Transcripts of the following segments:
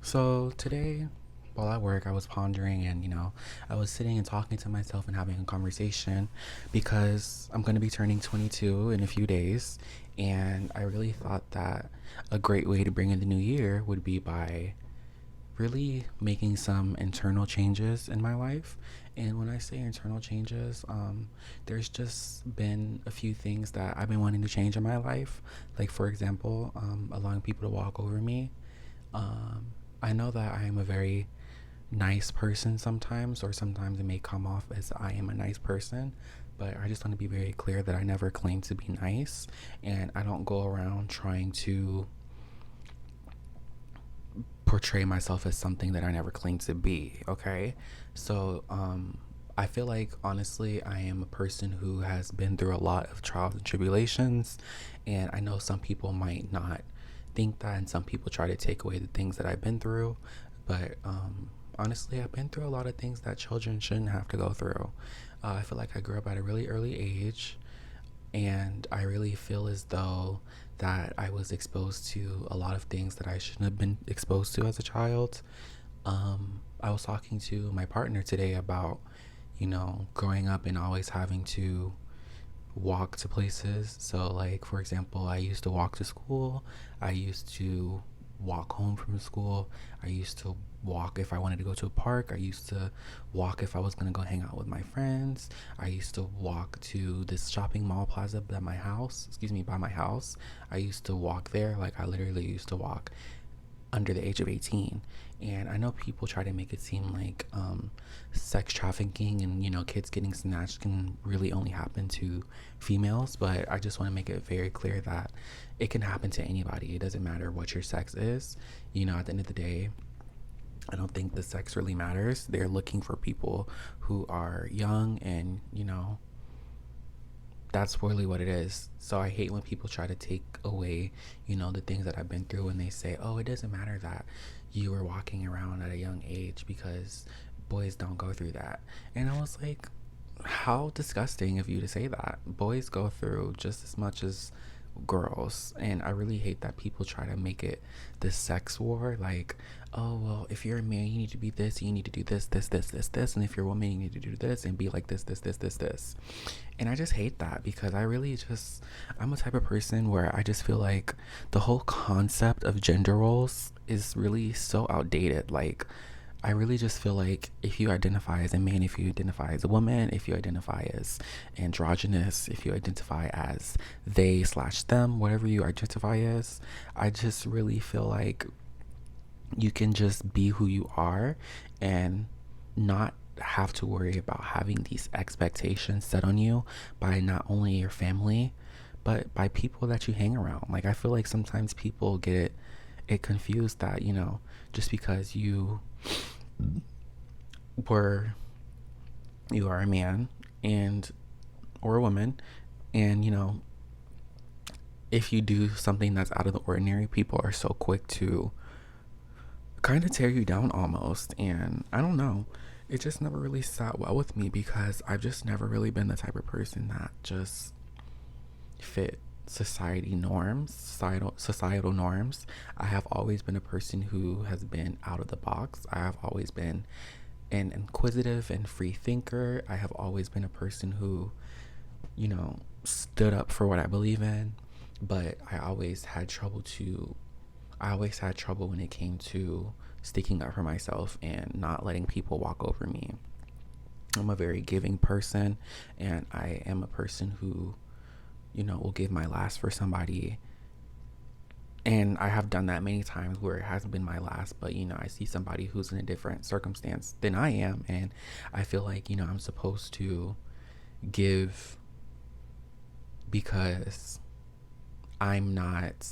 So today, while at work, I was pondering and, I was sitting and talking to myself and having a conversation because I'm going to be turning 22 in a few days. And I really thought that a great way to bring in the new year would be by really making some internal changes in my life. And when I say internal changes, there's just been a few things that I've been wanting to change in my life. Like, for example, allowing people to walk over me. um, I know that I am a very nice person sometimes, or sometimes it may come off as I am a nice person, but I just want to be very clear that I never claim to be nice, and I don't go around trying to portray myself as something that I never claimed to be, okay? So, I feel like honestly, I am a person who has been through a lot of trials and tribulations, and I know some people might not think that, and some people try to take away the things that I've been through, but honestly, I've been through a lot of things that children shouldn't have to go through. I feel like I grew up at a really early age, and I really feel as though that I was exposed to a lot of things that I shouldn't have been exposed to as a child. I was talking to my partner today about, growing up and always having to walk to places. So, like, for example, I used to walk to school, I used to walk home from school, I used to walk if I wanted to go to a park, I used to walk if I was going to go hang out with my friends, I used to walk to this shopping mall plaza by my house. I used to walk there, like, I literally used to walk under the age of 18. And I know people try to make it seem like sex trafficking and, kids getting snatched can really only happen to females, but I just want to make it very clear that it can happen to anybody. It doesn't matter what your sex is. At the end of the day, I don't think the sex really matters. They're looking for people who are young, and, that's really what it is. So I hate when people try to take away, the things that I've been through, and they say, oh, it doesn't matter that you were walking around at a young age because boys don't go through that. And I was like, how disgusting of you to say that. Boys go through just as much as girls, and I really hate that people try to make it this sex war, like, oh, well, if you're a man, you need to be this, you need to do this, and if you're a woman, you need to do this and be like this. And I just hate that because I'm a type of person where I just feel like the whole concept of gender roles is really so outdated. Like, I really just feel like if you identify as a man, if you identify as a woman, if you identify as androgynous, if you identify as they/them, whatever you identify as, I just really feel like you can just be who you are and not have to worry about having these expectations set on you by not only your family but by people that you hang around. Like, I feel like sometimes people get it confused that, just because were you are a man and or a woman, and, if you do something that's out of the ordinary, people are so quick to kind of tear you down almost. And I don't know, it just never really sat well with me because I've just never really been the type of person that just fit societal norms. I have always been a person who has been out of the box. I have always been an inquisitive and free thinker. I have always been a person who, stood up for what I believe in, but I always had trouble when it came to sticking up for myself and not letting people walk over me. I'm a very giving person, and I am a person who, will give my last for somebody. And I have done that many times where it hasn't been my last, but, I see somebody who's in a different circumstance than I am, and I feel like, I'm supposed to give because I'm not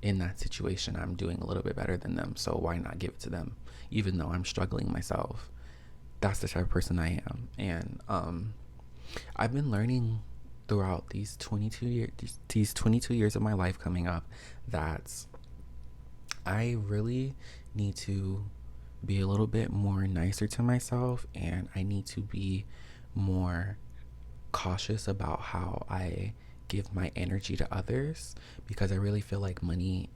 in that situation. I'm doing a little bit better than them, so why not give it to them even though I'm struggling myself? That's the type of person I am. And I've been learning throughout these 22 years of my life coming up that I really need to be a little bit more nicer to myself, and I need to be more cautious about how I give my energy to others, because I really feel like money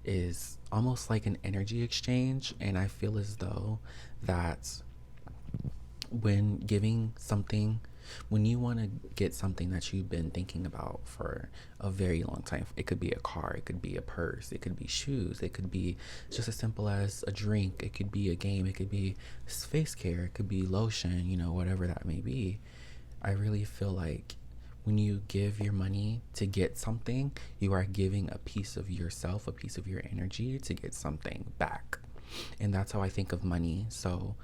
is almost like an energy exchange. And I feel as though that when giving something, when you want to get something that you've been thinking about for a very long time, it could be a car, it could be a purse, it could be shoes, it could be just as simple as a drink, it could be a game, it could be face care, it could be lotion, you know, whatever that may be. I really feel like when you give your money to get something, you are giving a piece of yourself, a piece of your energy to get something back. And that's how I think of money. So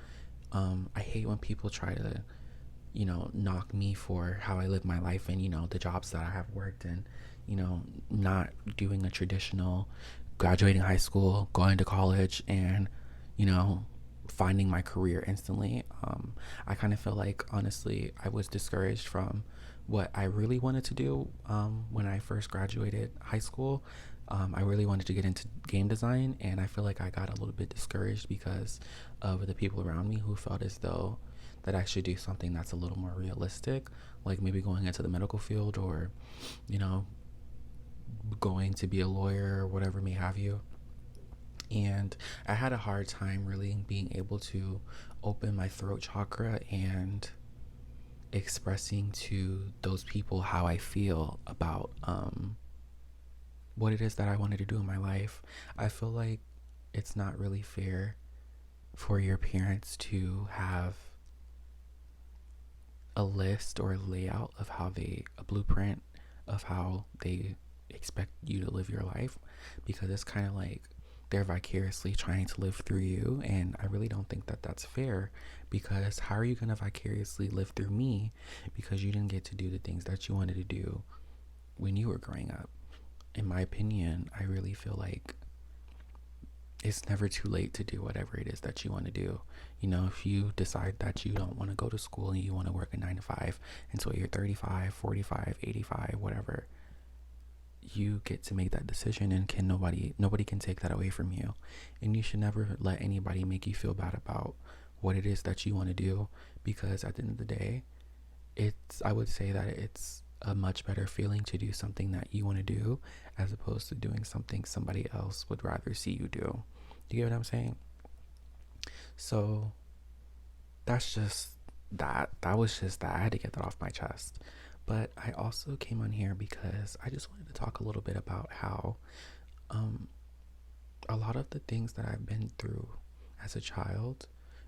I hate when people try to, knock me for how I live my life and, the jobs that I have worked in, not doing a traditional graduating high school, going to college, and, you know, finding my career instantly. I kind of feel like, honestly, I was discouraged from what I really wanted to do when I first graduated high school. I really wanted to get into game design, and I feel like I got a little bit discouraged because of the people around me who felt as though that I should do something that's a little more realistic, like maybe going into the medical field or, you know, going to be a lawyer or whatever may have you. And I had a hard time really being able to open my throat chakra and expressing to those people how I feel about what it is that I wanted to do in my life. I feel like it's not really fair for your parents to have a list or a layout of a blueprint of how they expect you to live your life, because it's kind of like they're vicariously trying to live through you. And I really don't think that that's fair, because how are you going to vicariously live through me because you didn't get to do the things that you wanted to do when you were growing up? In my opinion, I really feel like it's never too late to do whatever it is that you want to do. You know, if you decide that you don't want to go to school and you want to work a 9 to 5 until you're 35, 45, 85, whatever, you get to make that decision, and nobody can take that away from you. And you should never let anybody make you feel bad about what it is that you want to do, because at the end of the day, I would say that it's a much better feeling to do something that you want to do as opposed to doing something somebody else would rather see you do. Do you get what I'm saying? So that's just that. That was just that. I had to get that off my chest. But I also came on here because I just wanted to talk a little bit about how um, a lot of the things that I've been through as a child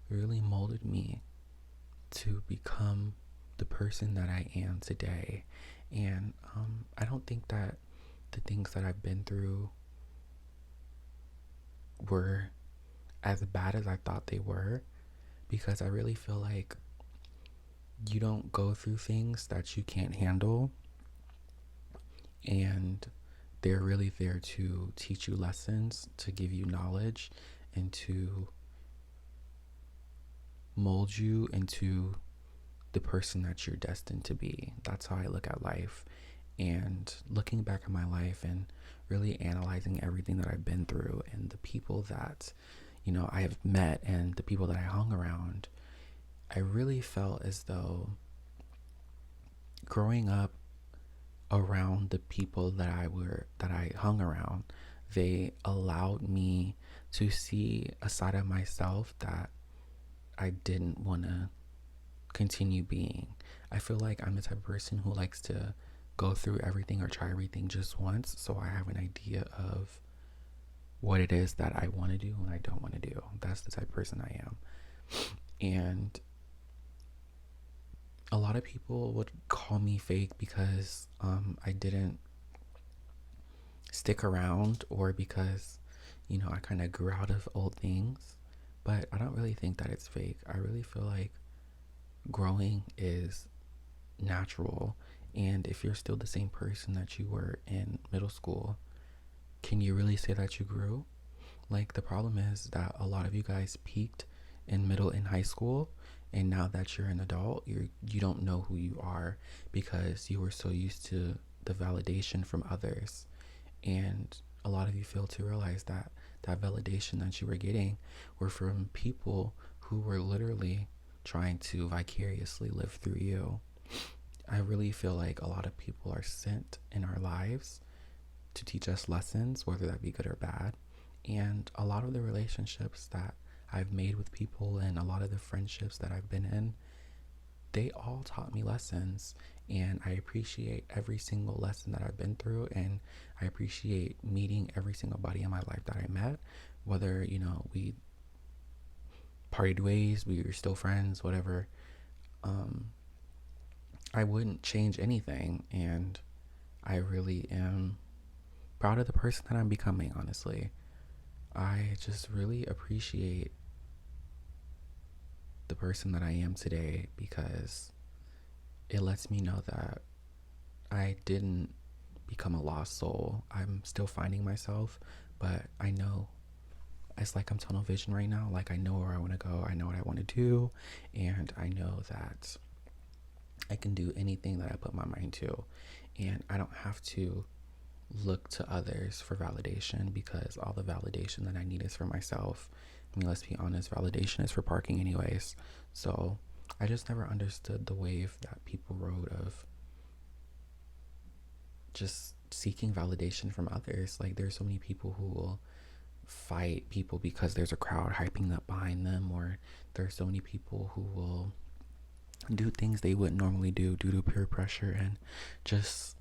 really molded me to become the person that I am today. And I don't think that the things that I've been through were as bad as I thought they were, because I really feel like you don't go through things that you can't handle, and they're really there to teach you lessons, to give you knowledge, and to mold you into the person that you're destined to be. That's how I look at life. And looking back at my life and really analyzing everything that I've been through and the people that, I have met and the people that I hung around, I really felt as though growing up around the people that I hung around, they allowed me to see a side of myself that I didn't want to continue being. I feel like I'm the type of person who likes to go through everything or try everything just once, so I have an idea of what it is that I want to do and I don't want to do. That's the type of person I am. And a lot of people would call me fake because I didn't stick around, or because, I kind of grew out of old things. But I don't really think that it's fake. I really feel like growing is natural. And if you're still the same person that you were in middle school, can you really say that you grew? Like, the problem is that a lot of you guys peaked in middle and high school, and now that you're an adult, you don't know who you are because you were so used to the validation from others. And a lot of you fail to realize that that validation that you were getting were from people who were literally trying to vicariously live through you. I really feel like a lot of people are sent in our lives to teach us lessons, whether that be good or bad. And a lot of the relationships that I've made with people and a lot of the friendships that I've been in, they all taught me lessons. And I appreciate every single lesson that I've been through. And I appreciate meeting every single body in my life that I met, whether, we parted ways, we were still friends, whatever. I wouldn't change anything. And I really am proud of the person that I'm becoming, honestly. I just really appreciate the person that I am today because it lets me know that I didn't become a lost soul. I'm still finding myself, but I know it's like I'm tunnel vision right now. Like, I know where I want to go. I know what I want to do. And I know that I can do anything that I put my mind to. And I don't have to look to others for validation because all the validation that I need is for myself. I mean, let's be honest, validation is for parking anyways. So I just never understood the wave that people rode of just seeking validation from others. Like, there's so many people who will fight people because there's a crowd hyping up behind them, or there's so many people who will do things they wouldn't normally do due to peer pressure and just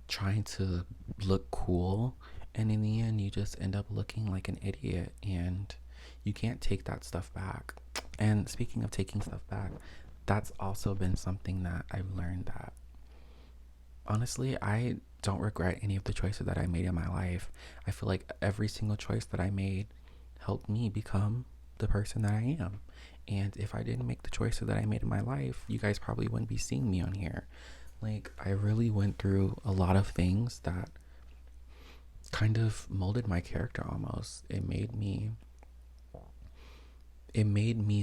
trying to look cool. And in the end, you just end up looking like an idiot, and you can't take that stuff back. And speaking of taking stuff back, that's also been something that I've learned, that honestly, I don't regret any of the choices that I made in my life. I feel like every single choice that I made helped me become the person that I am. And if I didn't make the choices that I made in my life, you guys probably wouldn't be seeing me on here. Like, I really went through a lot of things that kind of molded my character almost. It made me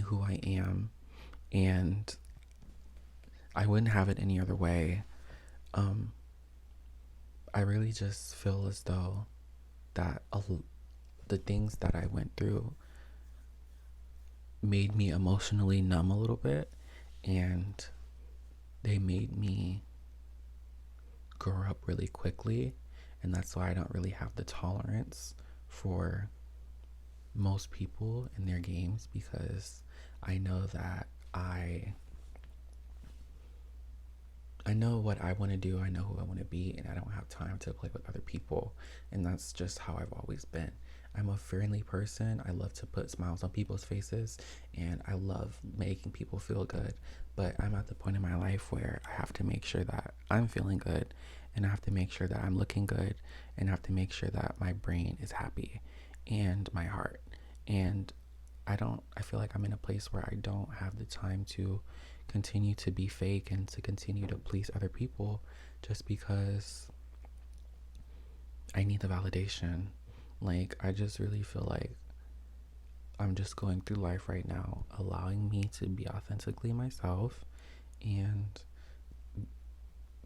who I am, and I wouldn't have it any other way. I really just feel as though that the things that I went through made me emotionally numb a little bit, and they made me grow up really quickly. And that's why I don't really have the tolerance for most people in their games, because I know that I know what I want to do, I know who I want to be, and I don't have time to play with other people. And that's just how I've always been. I'm a friendly person. I love to put smiles on people's faces, and I love making people feel good. But I'm at the point in my life where I have to make sure that I'm feeling good, and I have to make sure that I'm looking good, and I have to make sure that my brain is happy and my heart. And I feel like I'm in a place where I don't have the time to continue to be fake and to continue to please other people just because I need the validation. Like, I just really feel like I'm just going through life right now, allowing me to be authentically myself and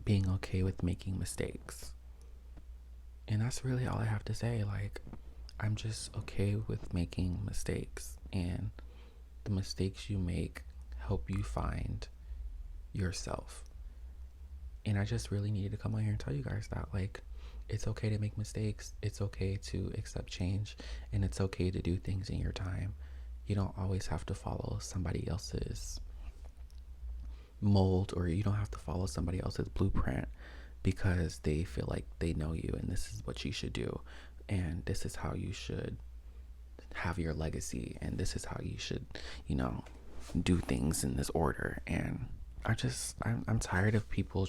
being okay with making mistakes. And that's really all I have to say. Like, I'm just okay with making mistakes, and the mistakes you make help you find yourself. And I just really needed to come on here and tell you guys that, like, it's okay to make mistakes, it's okay to accept change, and it's okay to do things in your time. You don't always have to follow somebody else's mold, or you don't have to follow somebody else's blueprint because they feel like they know you and this is what you should do, and this is how you should have your legacy, and this is how you should, do things in this order. And I'm tired of people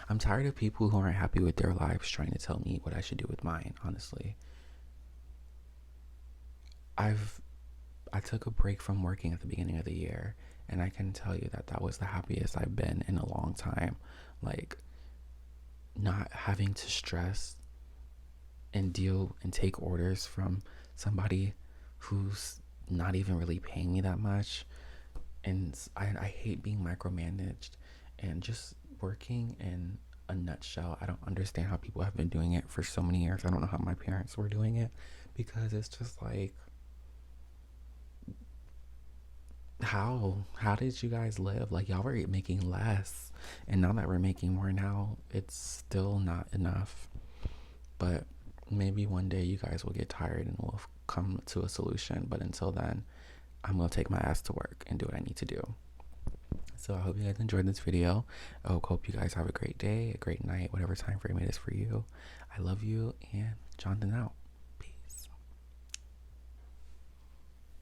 I'm tired of people who aren't happy with their lives trying to tell me what I should do with mine, honestly. I took a break from working at the beginning of the year, and I can tell you that that was the happiest I've been in a long time. Like, not having to stress and deal and take orders from somebody who's not even really paying me that much. And I hate being micromanaged, and just working in a nutshell. I don't understand how people have been doing it for so many years. I don't know how my parents were doing it, because it's just like, how did you guys live? Like, y'all were making less, and now that we're making more now, it's still not enough. But maybe one day you guys will get tired and we'll come to a solution. But until then, I'm going to take my ass to work and do what I need to do. So I hope you guys enjoyed this video. I hope you guys have a great day, a great night, whatever time frame it is for you. I love you, and Jonathan out.